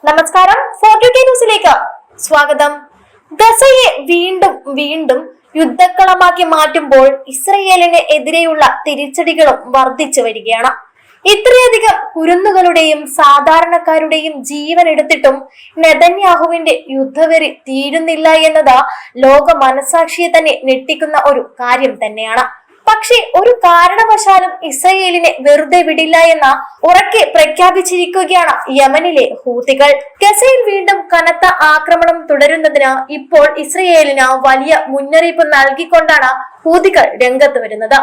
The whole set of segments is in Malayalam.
നമസ്കാരം, 4UK ന്യൂസിലേക്ക് സ്വാഗതം. ഗസയെ വീണ്ടും വീണ്ടും യുദ്ധക്കളമാക്കി മാറ്റുമ്പോൾ ഇസ്രയേലിന് എതിരെയുള്ള തിരിച്ചടികളും വർദ്ധിച്ചു വരികയാണ്. ഇത്രയധികം കുരുന്നുകളുടെയും സാധാരണക്കാരുടെയും ജീവൻ എടുത്തിട്ടും നെതന്യാഹുവിന്റെ യുദ്ധവെറി തീരുന്നില്ല എന്നത് ലോക മനസാക്ഷിയെ തന്നെ ഞെട്ടിക്കുന്ന ഒരു കാര്യം തന്നെയാണ്. പക്ഷെ ഒരു കാരണവശാലും ഇസ്രയേലിനെ വെറുതെ വിടില്ല എന്ന ഉറക്കെ പ്രഖ്യാപിച്ചിരിക്കുകയാണ് യമനിലെ ഹൂതികൾ. ഗസയിൽ വീണ്ടും കനത്ത ആക്രമണം തുടരുന്നതിന് ഇപ്പോൾ ഇസ്രയേലിന് വലിയ മുന്നറിയിപ്പ് നൽകിക്കൊണ്ടാണ് ഹൂതികൾ രംഗത്ത് വരുന്നത്.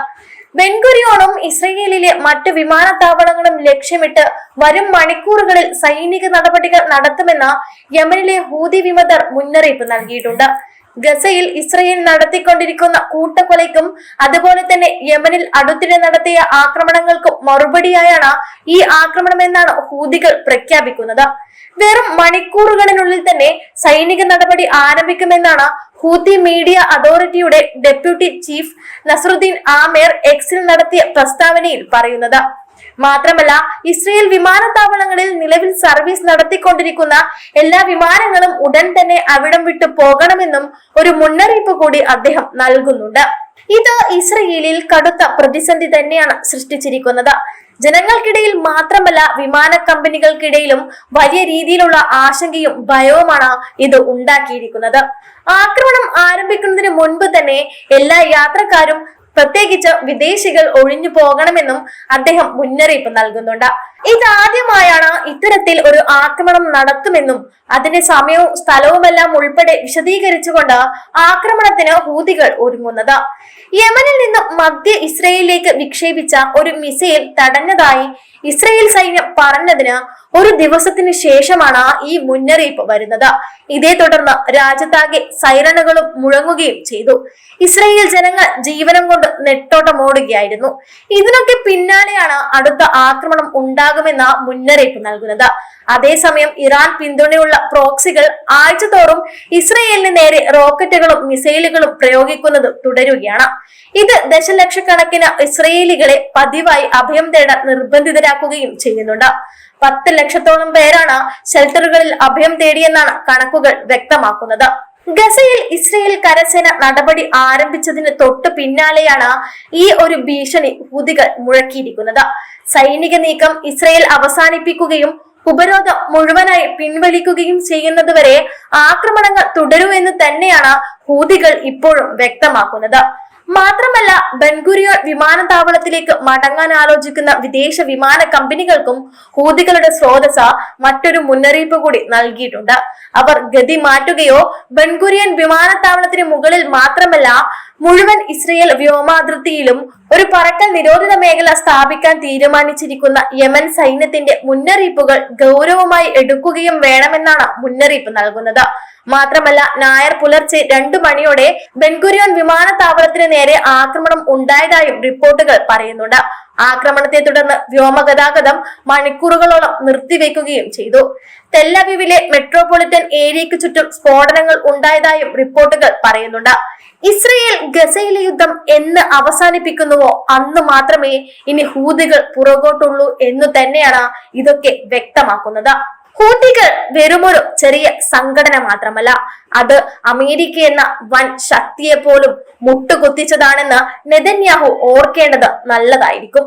ബെൻഗുരിയോണും ഇസ്രയേലിലെ മറ്റ് വിമാനത്താവളങ്ങളും ലക്ഷ്യമിട്ട് വരും മണിക്കൂറുകളിൽ സൈനിക നടപടികൾ നടത്തുമെന്ന് യമനിലെ ഹൂതി വിമതർ മുന്നറിയിപ്പ് നൽകിയിട്ടുണ്ട്. ഗസയിൽ ഇസ്രയേൽ നടത്തിക്കൊണ്ടിരിക്കുന്ന കൂട്ടക്കൊലയ്ക്കും അതുപോലെ തന്നെ യമനിൽ അടുത്തിടെ നടത്തിയ ആക്രമണങ്ങൾക്കും മറുപടിയായാണ് ഈ ആക്രമണമെന്നാണ് ഹൂതികൾ പ്രഖ്യാപിക്കുന്നത്. വെറും മണിക്കൂറുകളിനുള്ളിൽ തന്നെ സൈനിക നടപടി ആരംഭിക്കുമെന്നാണ് ഹൂതി മീഡിയ അതോറിറ്റിയുടെ ഡെപ്യൂട്ടി ചീഫ് നസറുദ്ദീൻ ആമേർ എക്സിൽ നടത്തിയ പ്രസ്താവനയിൽ പറയുന്നത്. മാത്രമല്ല, ഇസ്രയേൽ വിമാനത്താവളങ്ങളിൽ നിലവിൽ സർവീസ് നടത്തിക്കൊണ്ടിരിക്കുന്ന എല്ലാ വിമാനങ്ങളും ഉടൻ തന്നെ അവിടം വിട്ടു പോകണമെന്നും ഒരു മുന്നറിയിപ്പ് കൂടി അദ്ദേഹം നൽകുന്നുണ്ട്. ഇത് ഇസ്രയേലിൽ കടുത്ത പ്രതിസന്ധി തന്നെയാണ് സൃഷ്ടിച്ചിരിക്കുന്നത്. ജനങ്ങൾക്കിടയിൽ മാത്രമല്ല, വിമാന കമ്പനികൾക്കിടയിലും വലിയ രീതിയിലുള്ള ആശങ്കയും ഭയവുമാണ് ഇത് ഉണ്ടാക്കിയിരിക്കുന്നത്. ആക്രമണം ആരംഭിക്കുന്നതിന് മുൻപ് തന്നെ എല്ലാ യാത്രക്കാരും പ്രത്യേകിച്ച് വിദേശികൾ ഒഴിഞ്ഞു പോകണമെന്നും അദ്ദേഹം മുന്നറിയിപ്പ് നൽകുന്നുണ്ട്. ഇതാദ്യമായാണ് ഇത്തരത്തിൽ ഒരു ആക്രമണം നടത്തുമെന്നും അതിന്റെ സമയവും സ്ഥലവുമെല്ലാം ഉൾപ്പെടെ വിശദീകരിച്ചുകൊണ്ട് ആക്രമണത്തിന് ഹൂതികൾ ഒരുങ്ങുന്നത്. യമനിൽ നിന്ന് മധ്യ ഇസ്രയേലിലേക്ക് വിക്ഷേപിച്ച ഒരു മിസൈൽ തടഞ്ഞതായി ഇസ്രയേൽ സൈന്യം പറഞ്ഞതിന് ഒരു ദിവസത്തിന് ശേഷമാണ് ഈ മുന്നറിയിപ്പ് വരുന്നത്. ഇതേ തുടർന്ന് രാജ്യത്താകെ സൈറണുകളും മുഴങ്ങുകയും ചെയ്തു. ഇസ്രയേൽ ജനങ്ങൾ ജീവനം കൊണ്ട് നെട്ടോട്ടമോടുകയായിരുന്നു. ഇതിനൊക്കെ പിന്നാലെയാണ് അടുത്ത ആക്രമണം ഉണ്ടാകുമെന്ന മുന്നറിയിപ്പ് നൽകുന്നത്. അതേസമയം ഇറാൻ പിന്തുണയുള്ള പ്രോക്സികൾ ആഴ്ചതോറും ഇസ്രയേലിന് നേരെ റോക്കറ്റുകളും മിസൈലുകളും പ്രയോഗിക്കുന്നത് തുടരുകയാണ്. ഇത് ദശലക്ഷക്കണക്കിന് ഇസ്രയേലികളെ പതിവായി അഭയം തേടാൻ നിർബന്ധിതരാക്കുകയും ചെയ്യുന്നുണ്ട്. 10 ലക്ഷത്തോളം പേരാണ് ഷെൽട്ടറുകളിൽ അഭയം തേടിയെന്നാണ് കണക്കുകൾ വ്യക്തമാക്കുന്നത്. ഗസയിൽ ഇസ്രയേൽ കരസേന നടപടി ആരംഭിച്ചതിന് തൊട്ടു പിന്നാലെയാണ് ഈ ഒരു ഭീഷണി ഹൂതികൾ മുഴക്കിയിരിക്കുന്നത്. സൈനിക നീക്കം ഇസ്രയേൽ അവസാനിപ്പിക്കുകയും ഉപരോധം മുഴുവനായി പിൻവലിക്കുകയും ചെയ്യുന്നതുവരെ ആക്രമണങ്ങൾ തുടരുമെന്ന് തന്നെയാണ് ഹൂതികൾ ഇപ്പോഴും വ്യക്തമാക്കുന്നത്. മാത്രമല്ല, ബെൻഗുരിയോൺ വിമാനത്താവളത്തിലേക്ക് മടങ്ങാൻ ആലോചിക്കുന്ന വിദേശ വിമാന കമ്പനികൾക്കും ഹൂതികളുടെ സ്രോതസ് മറ്റൊരു മുന്നറിയിപ്പ് കൂടി നൽകിയിട്ടുണ്ട്. അവർ ഗതി മാറ്റുകയോ ബെൻഗുരിയോൺ വിമാനത്താവളത്തിന് മുകളിൽ മാത്രമല്ല മുഴുവൻ ഇസ്രയേൽ വ്യോമാതിർത്തിയിലും ഒരു പറക്കൽ നിരോധിത മേഖല സ്ഥാപിക്കാൻ തീരുമാനിച്ചിരിക്കുന്ന യമൻ സൈന്യത്തിന്റെ മുന്നറിയിപ്പുകൾ ഗൗരവമായി എടുക്കുകയും വേണമെന്നാണ് മുന്നറിയിപ്പ് നൽകുന്നത്. മാത്രമല്ല, ഞായർ പുലർച്ചെ 2 മണിയോടെ ബെൻഗുരിയോൺ വിമാനത്താവളത്തിന് നേരെ ആക്രമണം ഉണ്ടായതായും റിപ്പോർട്ടുകൾ പറയുന്നുണ്ട്. ആക്രമണത്തെ തുടർന്ന് വ്യോമഗതാഗതം മണിക്കൂറുകളോളം നിർത്തിവെക്കുകയും ചെയ്തു. തെല്ലവീവിലെ മെട്രോപൊളിറ്റൻ ഏരിയയ്ക്ക് ചുറ്റും സ്ഫോടനങ്ങൾ ഉണ്ടായതായും റിപ്പോർട്ടുകൾ പറയുന്നുണ്ട്. ഇസ്രയേൽ ഗസയിലെ യുദ്ധം എന്ന് അവസാനിപ്പിക്കുന്നുവോ അന്ന് മാത്രമേ ഇനി ഹൂതികൾ പുറകോട്ടുള്ളൂ എന്ന് തന്നെയാണ് ഇതൊക്കെ വ്യക്തമാക്കുന്നത്. ഹൂതികൾ വെറുമൊരു ചെറിയ സംഘടന മാത്രമല്ല, അത് അമേരിക്ക എന്ന വൻ ശക്തിയെ പോലും മുട്ടുകുത്തിച്ചതാണെന്ന് നെതന്യാഹു ഓർക്കേണ്ടത് നല്ലതായിരിക്കും.